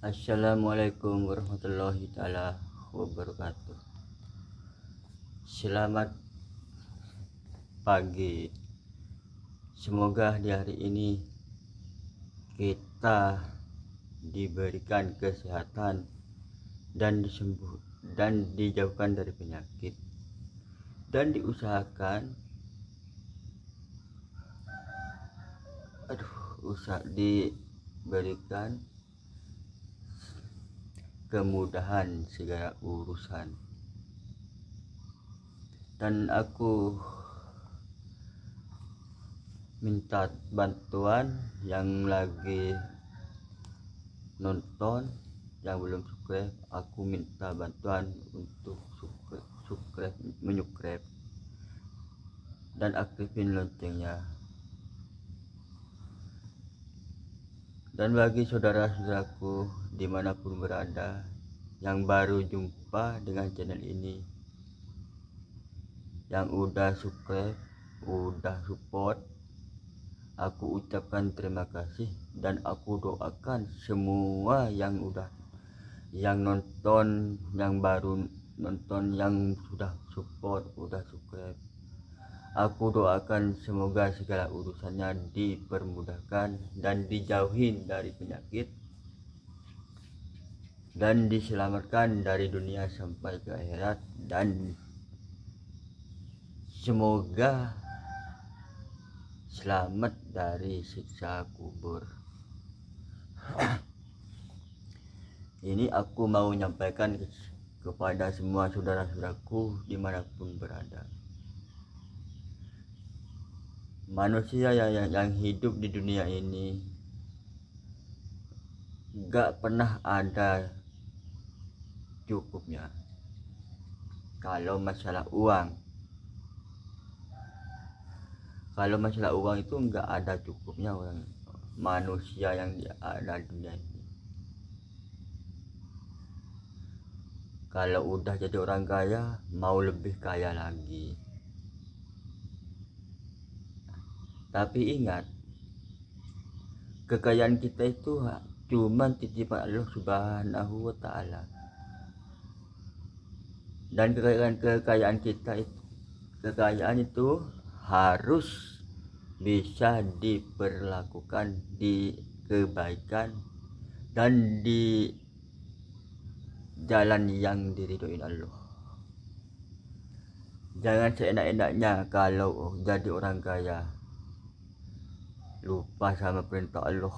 Assalamualaikum warahmatullahi taala wabarakatuh. Selamat pagi. Semoga di hari ini kita diberikan kesehatan dan dijauhkan dari penyakit, dan diusahakan diberikan kemudahan segala urusan. Dan aku minta bantuan yang lagi nonton, yang belum subscribe, aku minta bantuan untuk menyubscribe dan aktifin loncengnya. Dan bagi saudara-saudaraku dimanapun berada yang baru jumpa dengan channel ini, yang udah subscribe, udah support, aku ucapkan terima kasih. Dan aku doakan semua yang nonton, yang baru nonton, yang sudah support, udah subscribe, aku doakan semoga segala urusannya dipermudahkan dan dijauhin dari penyakit, dan diselamatkan dari dunia sampai ke akhirat, dan semoga selamat dari siksa kubur. Ini aku mau menyampaikan kepada semua saudara-saudaraku dimanapun berada. Manusia yang hidup di dunia ini gak pernah ada cukupnya. Kalau masalah uang itu nggak ada cukupnya orang manusia yang ada di dunia ini. Kalau udah jadi orang kaya, mau lebih kaya lagi. Tapi ingat, kekayaan kita itu cuma titipan Allah Subhanahu wa Ta'ala. Dan kekayaan itu harus bisa diperlakukan di kebaikan dan di jalan yang diridhoin Allah. Jangan seenak-enaknya kalau jadi orang kaya lupa sama perintah Allah.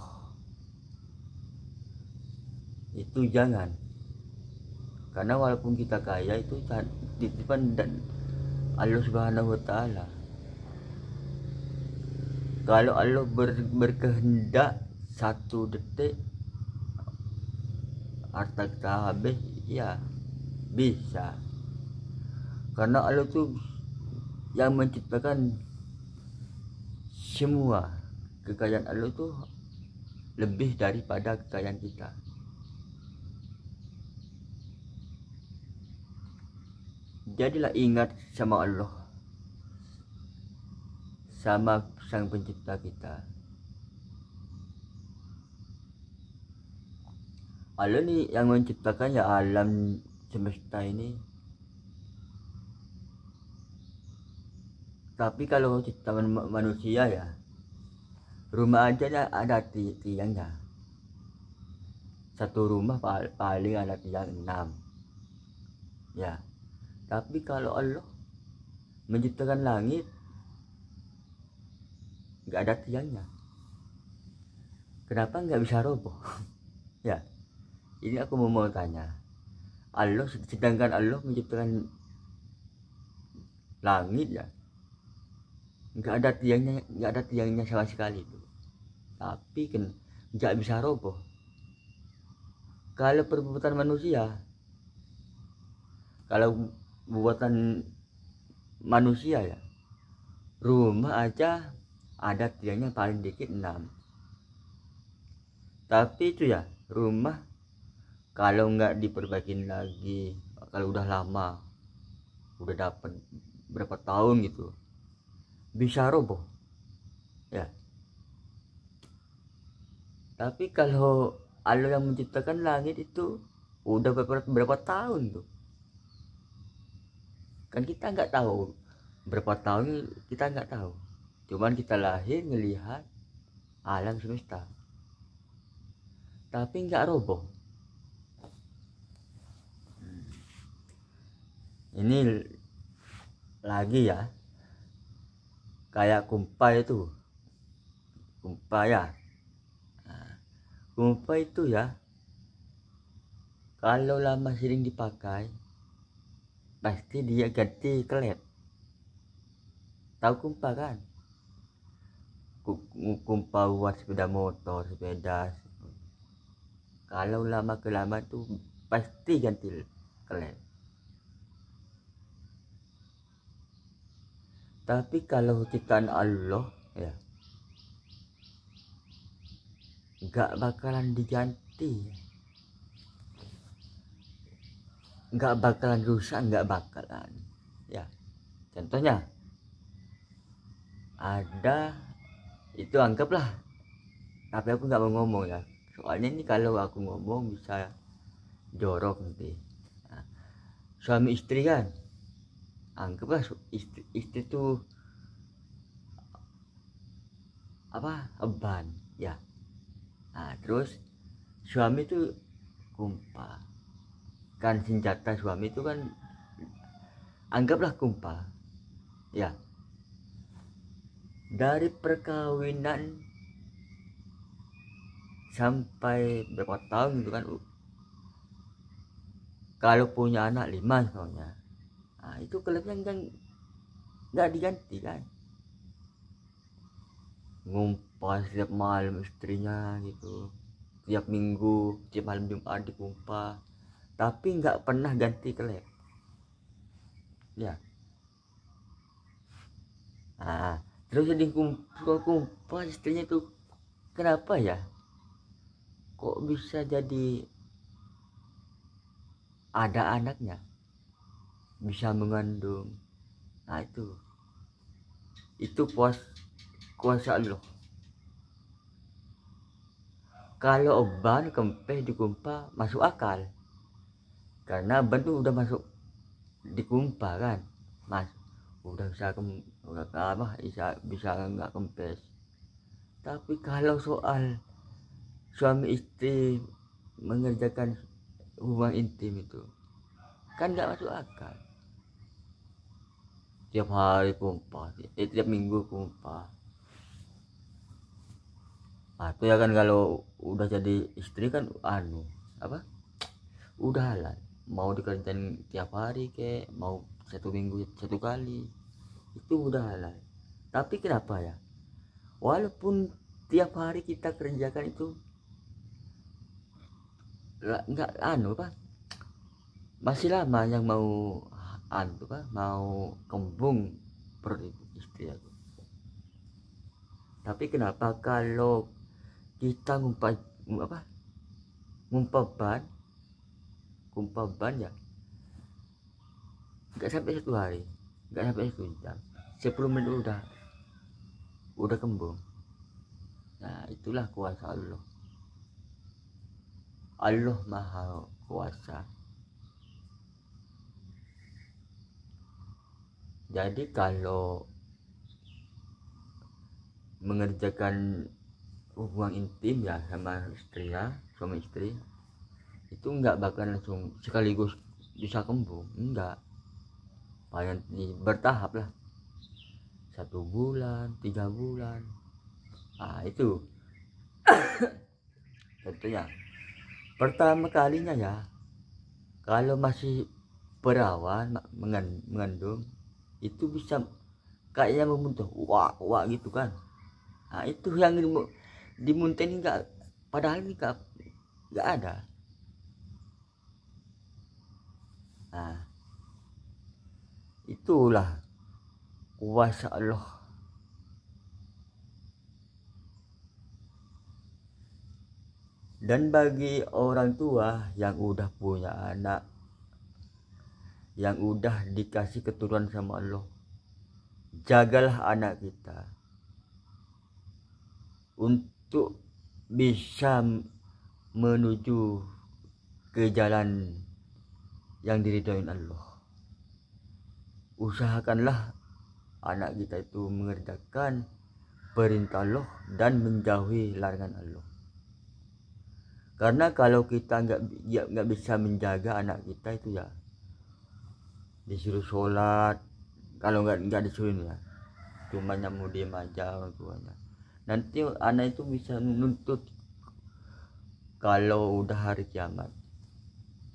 Itu jangan. Karena walaupun kita kaya, itu titipan dan Allah Subhanahu wa Ta'ala. Kalau Allah berkehendak 1 detik harta kita habis, ya bisa. Karena Allah tuh yang menciptakan semua. Kekayaan Allah tuh lebih daripada kekayaan kita. Jadilah ingat sama Allah, sama Sang Pencipta kita. Allah nih yang menciptakan ya alam semesta ini. Tapi kalau ciptaan manusia ya, rumah aja ada tiangnya. Satu rumah paling ada tiang 6. Ya. Tapi kalau Allah menciptakan langit, nggak ada tiangnya. Kenapa nggak bisa roboh? Ya, ini aku mau tanya. Sedangkan Allah menciptakan langit ya, nggak ada tiangnya sama sekali itu. Tapi kan nggak bisa roboh. Kalau perbuatan manusia, kalau buatan manusia ya, rumah aja ada tiangnya paling dikit 6. Tapi itu ya, rumah kalau nggak diperbaikin lagi, kalau udah lama, udah dapat berapa tahun gitu, bisa roboh ya. Tapi kalau Allah yang menciptakan langit itu udah berapa tahun tuh, kan kita nggak tahu berapa tahun, kita nggak tahu, cuman kita lahir ngelihat alam semesta tapi nggak roboh. Ini lagi ya, kayak kumpai itu, kumpai ya. Nah, kumpai itu ya, kalau lama sering dipakai pasti dia ganti kelep. Tahu kumpa kan? Kumpa buat sepeda motor, sepeda. Kalau lama kelamaan tuh pasti ganti kelep. Tapi kalau ciptaan Allah ya nggak bakalan diganti, nggak bakalan rusak, nggak bakalan ya. Contohnya ada itu, anggaplah, tapi aku nggak mau ngomong ya, soalnya ini kalau aku ngomong bisa jorok nanti. Nah, suami istri kan, anggaplah istri tuh apa, ban ya. Nah, terus suami tuh kumpa, kan senjata suami itu kan anggaplah kumpa ya. Dari perkawinan sampai berapa tahun gitu kan, kalau punya anak 5 soalnya, nah itu kelepnya kan nggak diganti kan, ngumpah setiap malam istrinya gitu, tiap minggu, tiap malam Jumat dikumpah, tapi nggak pernah ganti kelep ya. Nah, terus jadi kumpah istrinya tuh, kenapa ya kok bisa jadi ada anaknya, bisa mengandung. Nah itu kuasa Allah. Kalau ban kempes dikumpah masuk akal, karena ban tuh udah masuk dikumpah kan, mas udah bisa nggak kempes. Tapi kalau soal suami istri mengerjakan hubungan intim itu kan nggak masuk akal, tiap hari kumpah, tiap minggu kumpah. Atau ya kan kalau udah jadi istri kan apa, udah halal, mau dikerjain tiap hari kayak mau 1 minggu 1 kali, itu udah halal. Tapi kenapa ya, walaupun tiap hari kita kerjakan itu nggak apa, masih lama yang mau mau kembung perut istri aku. Tapi kenapa kalau kita ngumpah ban ya nggak sampai 1 hari, nggak sampai 1 jam, 10 menit udah kembung. Nah itulah kuasa Allah. Allah maha kuasa. Jadi kalau mengerjakan hubungan intim ya sama istri ya, suami istri itu nggak bakal langsung sekaligus bisa kembung, enggak, paling bertahap lah, 1 bulan 3 bulan. Nah itu tentunya pertama kalinya ya, kalau masih perawan mengandung itu bisa kayaknya memuntah wah gitu kan. Nah itu yang dimuntah ini enggak, padahal ini enggak ada. Nah itulah kuasa Allah. Dan bagi orang tua yang udah punya anak, yang udah dikasih keturunan sama Allah, jagalah anak kita untuk bisa menuju ke jalan yang diridhoi Allah. Usahakanlah anak kita itu mengerjakan perintah Allah dan menjauhi larangan Allah. Karena kalau kita nggak bisa menjaga anak kita itu ya disuruh sholat, kalau nggak disuruh ya cuma mau diem aja orang tuanya, nanti anak itu bisa menuntut kalau udah hari kiamat.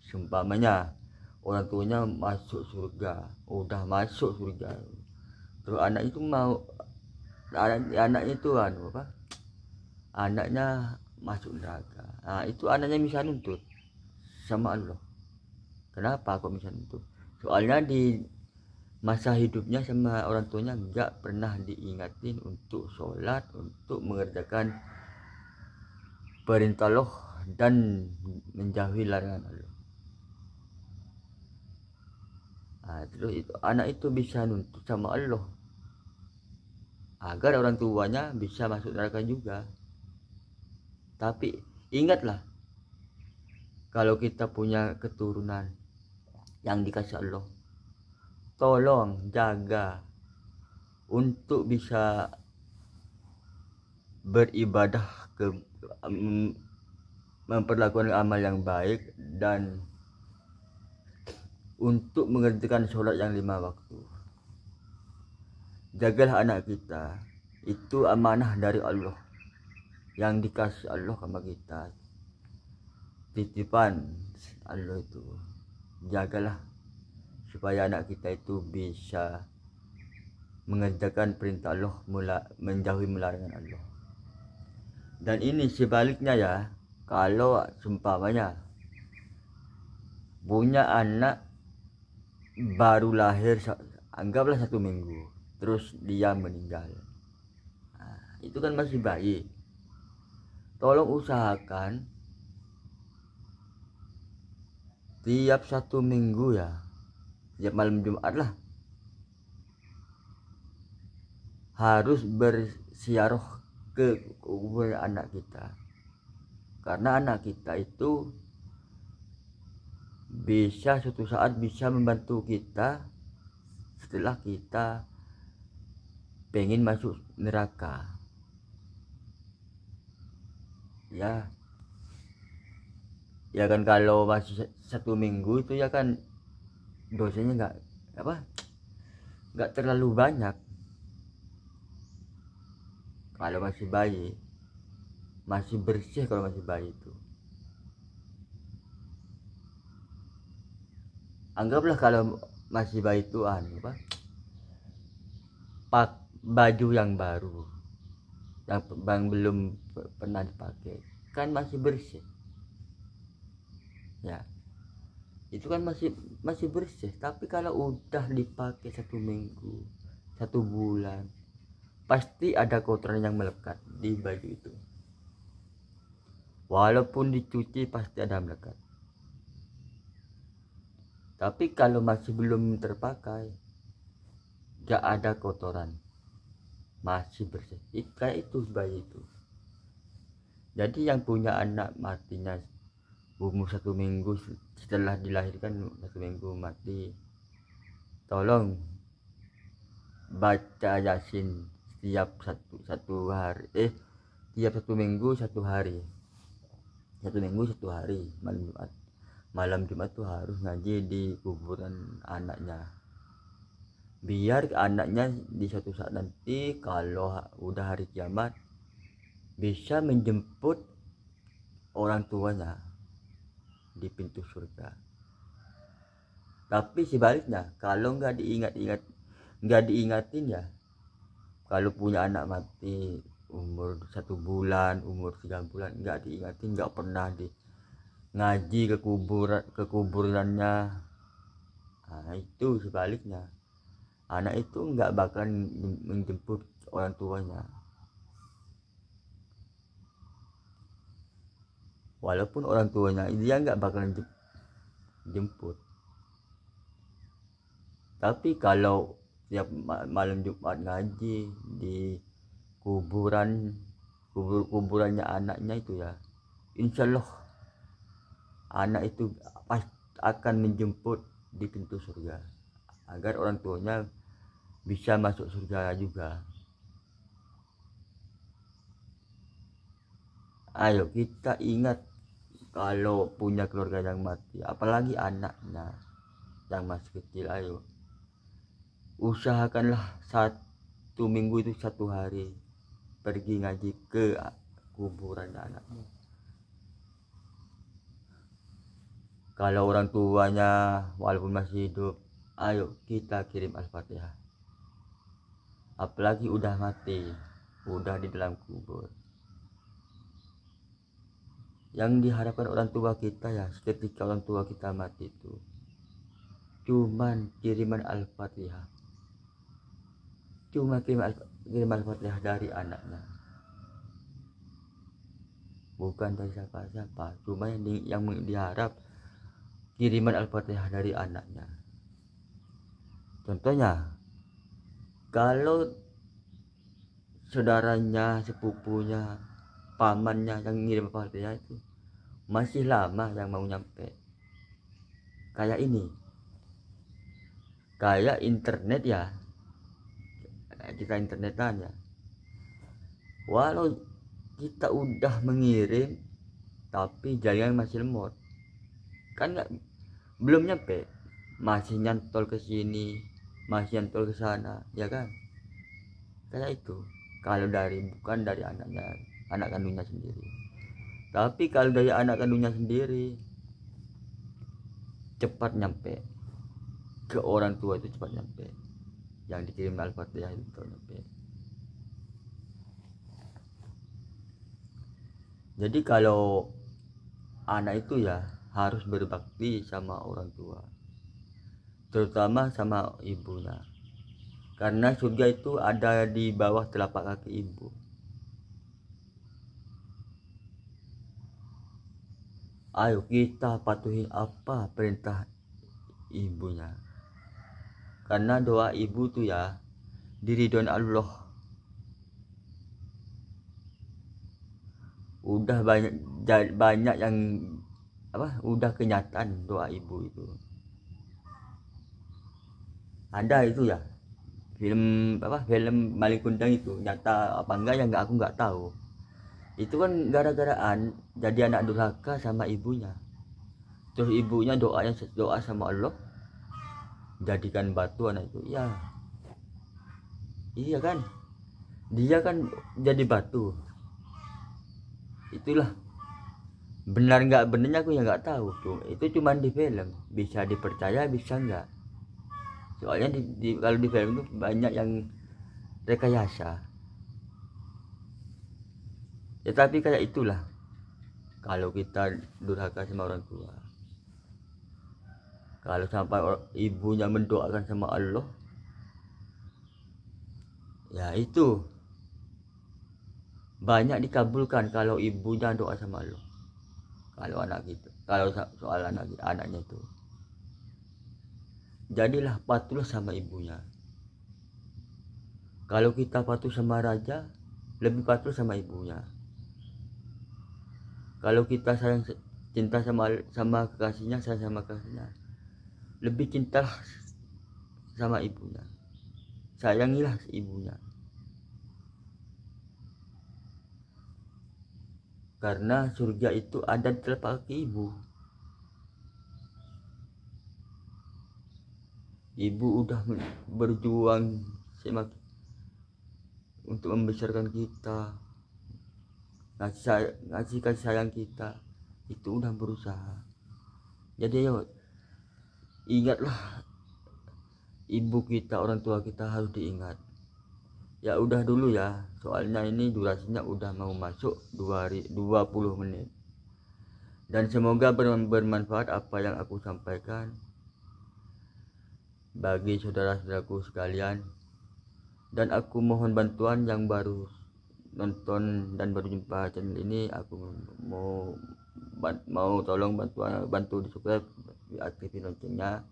Seumpamanya orang tuanya masuk surga, udah masuk surga, terus anak itu mau anaknya itu anaknya masuk neraka. Nah, itu anaknya bisa nuntut sama Allah. Kenapa kok bisa nuntut? Soalnya di masa hidupnya sama orang tuanya nggak pernah diingatin untuk sholat, untuk mengerjakan perintah Allah dan menjauhi larangan Allah. Nah, terus itu anak itu bisa nuntut sama Allah agar orang tuanya bisa masuk neraka juga. Tapi ingatlah, kalau kita punya keturunan yang dikasih Allah, tolong jaga untuk bisa beribadah memperlakukan amal yang baik dan untuk mengerjakan sholat yang 5 waktu. Jagalah anak kita, itu amanah dari Allah yang dikasih Allah sama kita, titipan Allah itu. Jagalah supaya anak kita itu bisa mengerjakan perintah Allah, menjauhi larangan Allah. Dan ini sebaliknya ya, kalau seumpamanya punya anak baru lahir, anggaplah 1 minggu, terus dia meninggal, nah, itu kan masih bayi. Tolong usahakan tiap 1 minggu ya, tiap malam Jumat lah, harus bersiaroh ke kuburan anak kita. Karena anak kita itu bisa suatu saat bisa membantu kita setelah kita pengen masuk neraka ya. Ya kan, kalau masih 1 minggu itu ya kan dosanya nggak terlalu banyak. Kalau masih bayi, masih bersih. Kalau masih bayi itu, anggaplah kalau masih bayi itu pak baju yang baru yang belum pernah dipakai kan masih bersih ya, itu kan masih bersih. Tapi kalau udah dipakai 1 minggu, 1 bulan, pasti ada kotoran yang melekat di baju itu. Walaupun dicuci pasti ada melekat. Tapi kalau masih belum terpakai, gak ada kotoran, masih bersih, kayak itu bayi itu. Jadi yang punya anak matinya umur 1 minggu, setelah dilahirkan 1 minggu mati, tolong baca Yasin setiap satu hari, tiap 1 minggu 1 hari, 1 minggu 1 hari. Malam Jumat tuh harus ngaji di kuburan anaknya, biar anaknya di suatu saat nanti kalau udah hari kiamat bisa menjemput orang tuanya di pintu surga. Tapi sebaliknya, kalau nggak diingatin ya, kalau punya anak mati umur 1 bulan, umur 3 bulan, nggak diingatin, nggak pernah ngaji ke kuburannya, nah itu sebaliknya, anak itu nggak bakal menjemput orang tuanya. Walaupun orang tuanya dia nggak bakal jemput, tapi kalau tiap malam Jumat ngaji di kuburannya anaknya itu ya, insya Allah anak itu akan menjemput di pintu surga agar orang tuanya bisa masuk surga juga. Ayo kita ingat kalau punya keluarga yang mati, apalagi anaknya yang masih kecil. Ayo usahakanlah 1 minggu itu 1 hari pergi ngaji ke kuburan anakmu. Kalau orang tuanya walaupun masih hidup, ayo kita kirim Al-Fatihah. Apalagi udah mati, udah di dalam kubur. Yang diharapkan orang tua kita ya ketika orang tua kita mati itu cuman kiriman Al-Fatihah, cuma kiriman Al-Fatihah dari anaknya, bukan dari siapa-siapa. Cuma yang diharap kiriman Al-Fatihah dari anaknya. Contohnya kalau saudaranya, sepupunya, pamannya yang ngirim Al-Fatihah itu masih lama yang mau nyampe, kayak ini, kayak internet ya, kita internetan ya, walau kita udah mengirim tapi jaringan masih lemot kan, belum nyampe, masih nyantol ke sini, masih nyantol ke sana, ya kan. Kayak itu kalau bukan dari anak kandungnya sendiri. Tapi kalau dari anak kandungnya sendiri cepat nyampe ke orang tua, itu cepat nyampe, yang dikirim Al-Fatihah itu cepat nyampe. Jadi kalau anak itu ya harus berbakti sama orang tua, terutama sama ibunya, karena surga itu ada di bawah telapak kaki ibu. Ayo kita patuhi apa perintah ibunya, karena doa ibu tuh ya diridhoin Allah. Udah banyak yang udah kenyataan doa ibu itu. Ada itu ya film Malin Kundang itu nyata apa enggak ya, aku nggak tahu. Itu kan gara-garaan jadi anak durhaka sama ibunya, terus ibunya doa sama Allah jadikan batu anak itu. Ya iya kan, dia kan jadi batu. Itulah benar nggak benarnya aku ya nggak tahu tuh, itu cuma di film, bisa dipercaya bisa enggak, soalnya kalau di film itu banyak yang rekayasa. Ya tapi kayak itulah kalau kita durhaka sama orang tua. Kalau sampai ibunya mendoakan sama Allah, ya itu banyak dikabulkan kalau ibunya doa sama Allah. Kalau anak gitu, kalau soal anaknya itu, jadilah patuhlah sama ibunya. Kalau kita patuh sama raja, lebih patuh sama ibunya. Kalau kita cinta sama kekasihnya, sayang sama kekasihnya, lebih cinta sama ibunya, sayangilah ibunya, karena surga itu ada di telapak kaki ibu. Ibu udah berjuang untuk membesarkan kita, ngasih kasih sayang kita, itu udah berusaha. Jadi ayo ingatlah ibu kita, orang tua kita harus diingat. Ya udah dulu ya, soalnya ini durasinya udah mau masuk 20 menit, dan semoga bermanfaat apa yang aku sampaikan bagi saudara-saudaraku sekalian. Dan aku mohon bantuan yang baru nonton dan baru jumpa channel ini, aku mau tolong bantu di subscribe, aktifin loncengnya.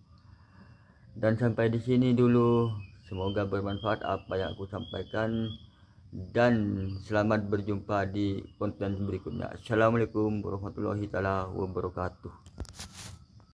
Dan sampai di sini dulu, semoga bermanfaat apa yang aku sampaikan, dan selamat berjumpa di konten berikutnya. Assalamualaikum warahmatullahi wabarakatuh.